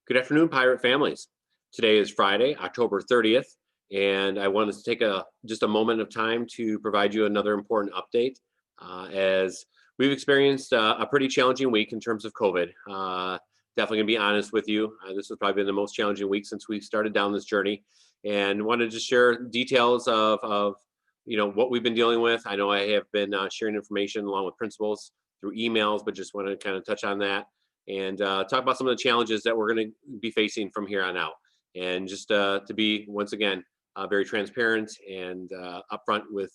Good afternoon, pirate families. Today is Friday, October 30th, and I wanted to take just a moment of time to provide you another important update. As we've experienced a pretty challenging week in terms of COVID. Definitely gonna be honest with you. This has probably been the most challenging week since we started down this journey, and wanted to share details of what we've been dealing with. I know I have been sharing information along with principals through emails, but just want to kind of touch on that and talk about some of the challenges that we're going to be facing from here on out. And just to be, once again, very transparent and upfront with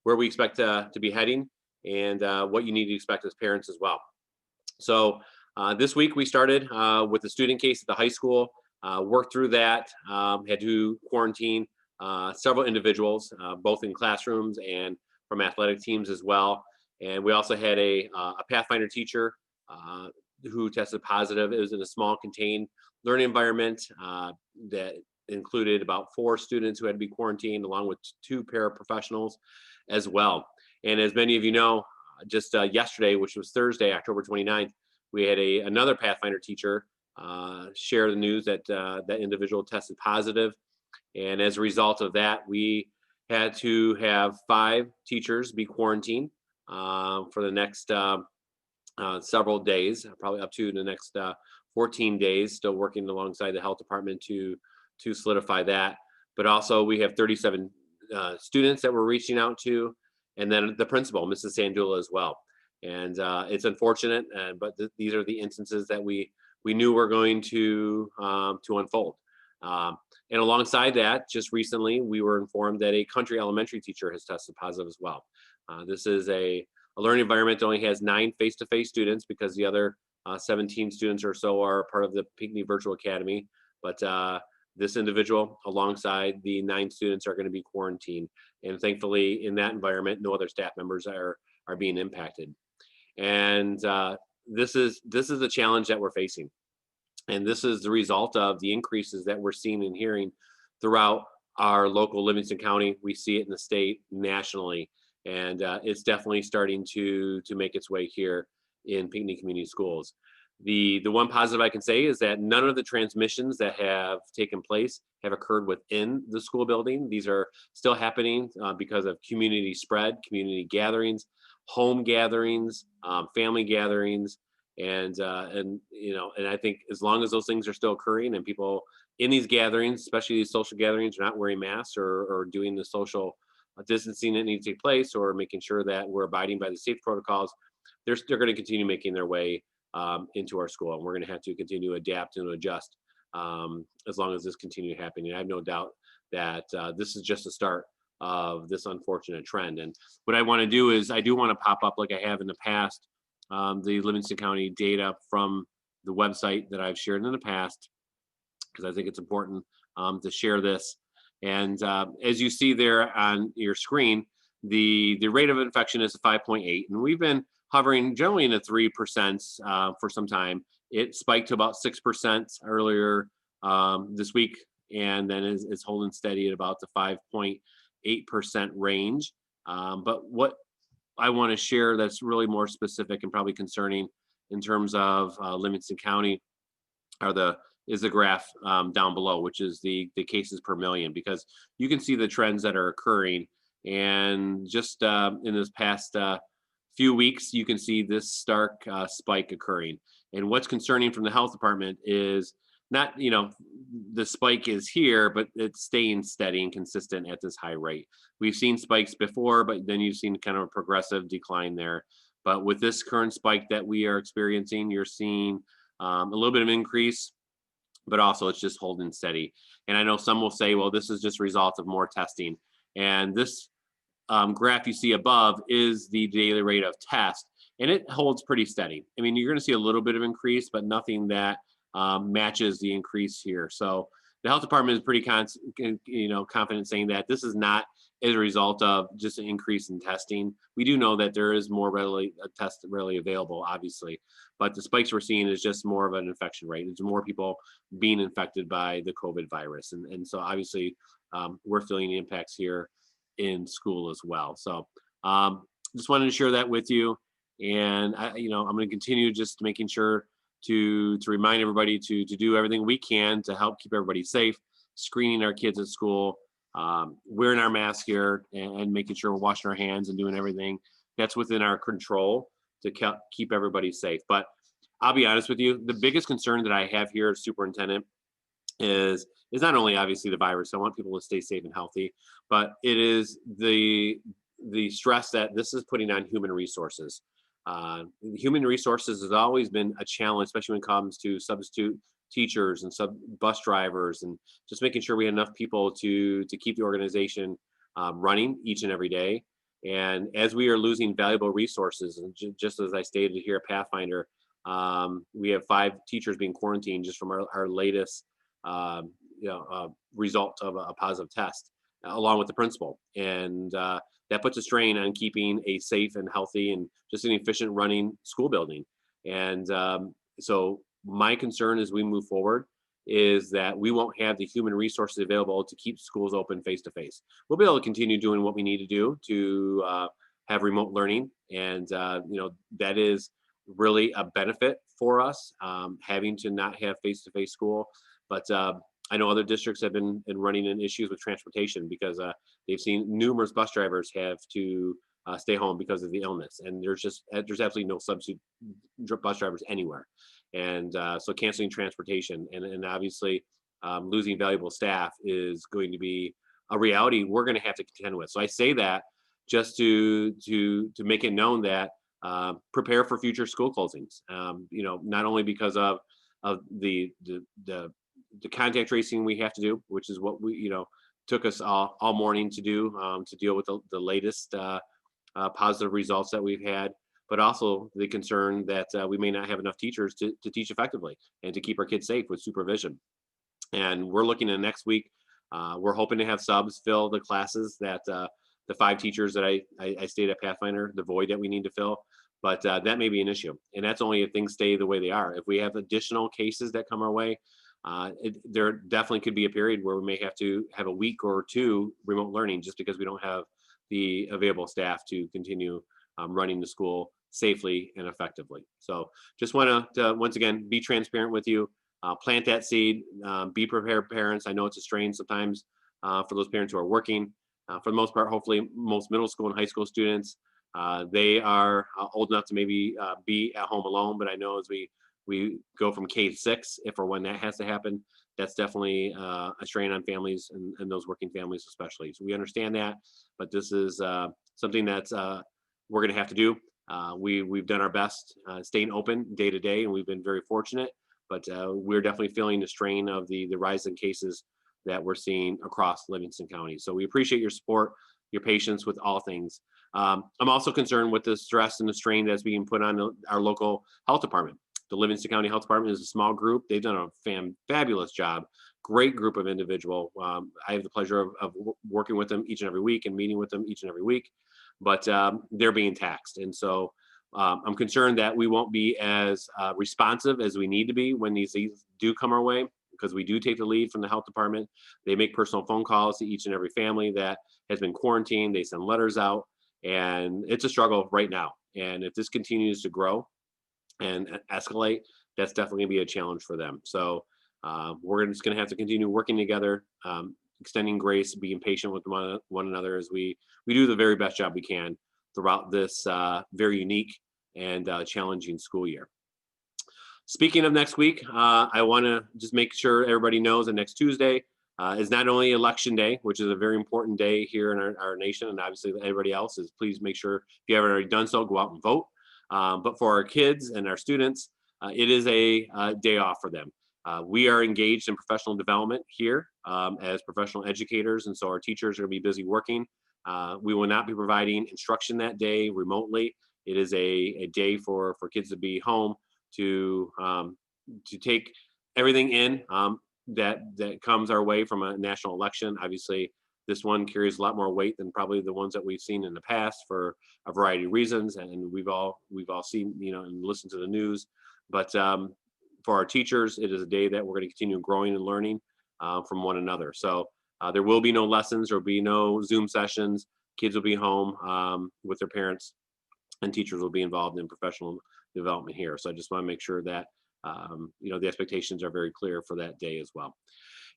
where we expect to be heading and what you need to expect as parents as well. So this week we started with the student case at the high school, worked through that, had to quarantine several individuals, both in classrooms and from athletic teams as well. And we also had a Pathfinder teacher uh, who tested positive. It was in a small contained learning environment that included about 4 students who had to be quarantined, along with 2 paraprofessionals as well. And as many of you know, just yesterday, which was Thursday, October 29th, we had another Pathfinder teacher share the news that that individual tested positive. And as a result of that, we had to have 5 teachers be quarantined for the next several days, probably up to the next 14 days, still working alongside the health department to solidify that. But also we have 37 students that we're reaching out to, and then the principal, Mrs. Sandula, as well. And it's unfortunate, but these are the instances that we knew were going to unfold. And alongside that, just recently, we were informed that a country elementary teacher has tested positive as well. This is a learning environment that only has 9 face-to-face students because the other 17 students or so are part of the Pinckney Virtual Academy. But this individual, alongside the 9 students, are going to be quarantined. And thankfully, in that environment, no other staff members are being impacted. And this is the challenge that we're facing. And this is the result of the increases that we're seeing and hearing throughout our local Livingston County. We see it in the state, nationally, and it's definitely starting to make its way here in Pinckney Community Schools. The one positive I can say is that none of the transmissions that have taken place have occurred within the school building. These are still happening because of community spread, community gatherings, home gatherings, family gatherings, and I think as long as those things are still occurring and people in these gatherings, especially these social gatherings, are not wearing masks or doing the social distancing that needs to take place, or making sure that we're abiding by the safety protocols, they're going to continue making their way into our school, and we're going to have to continue to adapt and adjust as long as this continues happening. I have no doubt that this is just the start of this unfortunate trend. And what I want to do is I do want to pop up, like I have in the past, the Livingston County data from the website that I've shared in the past, because I think it's important to share this. And as you see there on your screen, the rate of infection is 5.8, and we've been hovering generally in the 3% for some time. It spiked to about 6% earlier this week, and then is holding steady at about the 5.8% range. But what I want to share that's really more specific and probably concerning in terms of Livingston County are the graph down below, which is the cases per million, because you can see the trends that are occurring. And just in this past few weeks, you can see this stark spike occurring. And what's concerning from the health department is not, the spike is here, but it's staying steady and consistent at this high rate. We've seen spikes before, but then you've seen kind of a progressive decline there. But with this current spike that we are experiencing, you're seeing a little bit of increase, but also it's just holding steady. And I know some will say, well, this is just a result of more testing. And this graph you see above is the daily rate of test, and it holds pretty steady. I mean, you're going to see a little bit of increase, but nothing that matches the increase here. So the health department is pretty confident saying that this is not as a result of just an increase in testing. We do know that there is more readily a test readily available, obviously, but the spikes we're seeing is just more of an infection rate. It's more people being infected by the COVID virus, and so obviously we're feeling the impacts here in school as well. So just wanted to share that with you, and I'm going to continue just making sure to remind everybody to do everything we can to help keep everybody safe, screening our kids at school, wearing our mask here, and making sure we're washing our hands and doing everything that's within our control to keep everybody safe. But I'll be honest with you, the biggest concern that I have here as superintendent is not only obviously the virus. I want people to stay safe and healthy, but it is the stress that this is putting on human resources. Human resources has always been a challenge, especially when it comes to substitute teachers and bus drivers, and just making sure we have enough people to keep the organization running each and every day. And as we are losing valuable resources, and just as I stated here at Pathfinder, we have 5 teachers being quarantined just from our latest result of a positive test, along with the principal. And that puts a strain on keeping a safe and healthy and just an efficient running school building. And so my concern as we move forward is that we won't have the human resources available to keep schools open face to face. We'll be able to continue doing what we need to do to have remote learning. And, that is really a benefit for us, having to not have face to face school. But I know other districts have been running into issues with transportation because they've seen numerous bus drivers have to stay home because of the illness, and there's absolutely no substitute bus drivers anywhere, and so canceling transportation and obviously losing valuable staff is going to be a reality we're going to have to contend with. So I say that just to make it known that prepare for future school closings. Not only because of the contact tracing we have to do, which is what we took us all morning to do to deal with the latest positive results that we've had, but also the concern that we may not have enough teachers to teach effectively and to keep our kids safe with supervision. And we're looking at next week. We're hoping to have subs fill the classes that the 5 teachers that I stayed at Pathfinder, the void that we need to fill. But that may be an issue, and that's only if things stay the way they are. If we have additional cases that come our way, there definitely could be a period where we may have to have a week or 2 remote learning just because we don't have the available staff to continue running the school safely and effectively. So just want to once again be transparent with you, plant that seed, be prepared, parents. I know it's a strain sometimes for those parents who are working. For the most part, hopefully most middle school and high school students, they are old enough to maybe be at home alone. But I know as we go from K-6, if or when that has to happen, that's definitely a strain on families and those working families especially. So we understand that, but this is something that's we're going to have to do. We've done our best staying open day to day, and we've been very fortunate. But we're definitely feeling the strain of the rise in cases that we're seeing across Livingston County. So we appreciate your support, your patience with all things. I'm also concerned with the stress and the strain that's being put on our local health department. The Livingston County Health Department is a small group. They've done a fabulous job. Great group of individual. I have the pleasure of working with them each and every week and meeting with them each and every week, but they're being taxed. And so I'm concerned that we won't be as responsive as we need to be when these do come our way, because we do take the lead from the health department. They make personal phone calls to each and every family that has been quarantined. They send letters out, and it's a struggle right now. And if this continues to grow and escalate, that's definitely gonna be a challenge for them. So we're just gonna have to continue working together, extending grace, being patient with one another as we do the very best job we can throughout this very unique and challenging school year. Speaking of next week, I want to just make sure everybody knows that next Tuesday is not only Election Day, which is a very important day here in our nation, and obviously everybody else is. Please make sure if you haven't already done so, go out and vote. But for our kids and our students, it is a day off for them. We are engaged in professional development here as professional educators, and so our teachers are going to be busy working. We will not be providing instruction that day remotely. It is a day for kids to be home to take everything in that comes our way from a national election. Obviously, this one carries a lot more weight than probably the ones that we've seen in the past for a variety of reasons, and we've all seen and listened to the news. But for our teachers, it is a day that we're going to continue growing and learning from one another. So there will be no lessons, there will be no Zoom sessions. Kids will be home with their parents, and teachers will be involved in professional development here. So I just want to make sure that the expectations are very clear for that day as well.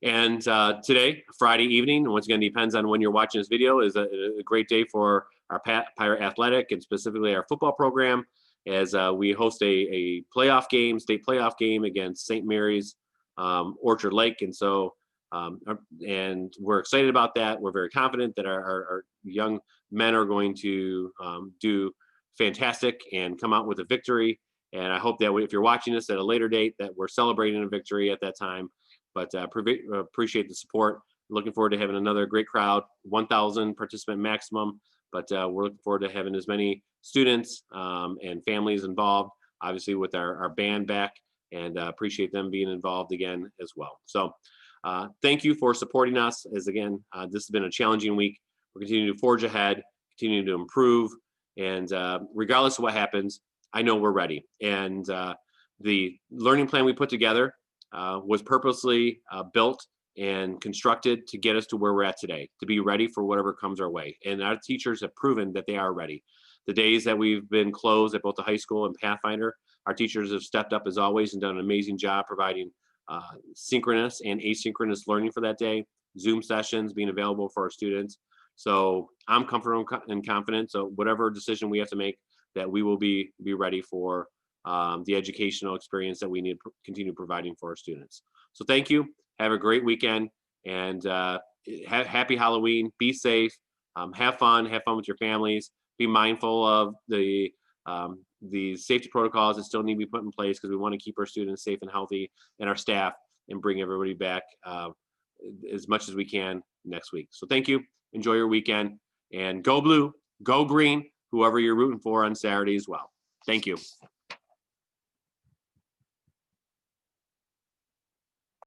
And today, Friday evening, once again, depends on when you're watching this video, is a great day for our Pirate Athletic and specifically our football program, as we host a playoff game, state playoff game against St. Mary's Orchard Lake. And so, and we're excited about that. We're very confident that our young men are going to do fantastic and come out with a victory. And I hope that if you're watching this at a later date, that we're celebrating a victory at that time. But appreciate the support. Looking forward to having another great crowd, 1,000 participant maximum. But we're looking forward to having as many students and families involved, obviously with our band back, and appreciate them being involved again as well. So thank you for supporting us. As again, this has been a challenging week. We're continuing to forge ahead, continuing to improve. And regardless of what happens, I know we're ready. And the learning plan we put together was purposely built and constructed to get us to where we're at today, to be ready for whatever comes our way. And our teachers have proven that they are ready. The days that we've been closed at both the high school and Pathfinder, our teachers have stepped up as always and done an amazing job providing synchronous and asynchronous learning for that day, Zoom sessions being available for our students. So I'm comfortable and confident. So whatever decision we have to make, that we will be ready for the educational experience that we need to continue providing for our students. So thank you. Have a great weekend, and happy Halloween. Be safe. Have fun with your families. Be mindful of the safety protocols that still need to be put in place, because we want to keep our students safe and healthy, and our staff, and bring everybody back as much as we can next week. So thank you. Enjoy your weekend, and go blue, go green, whoever you're rooting for on Saturday as well. Thank you.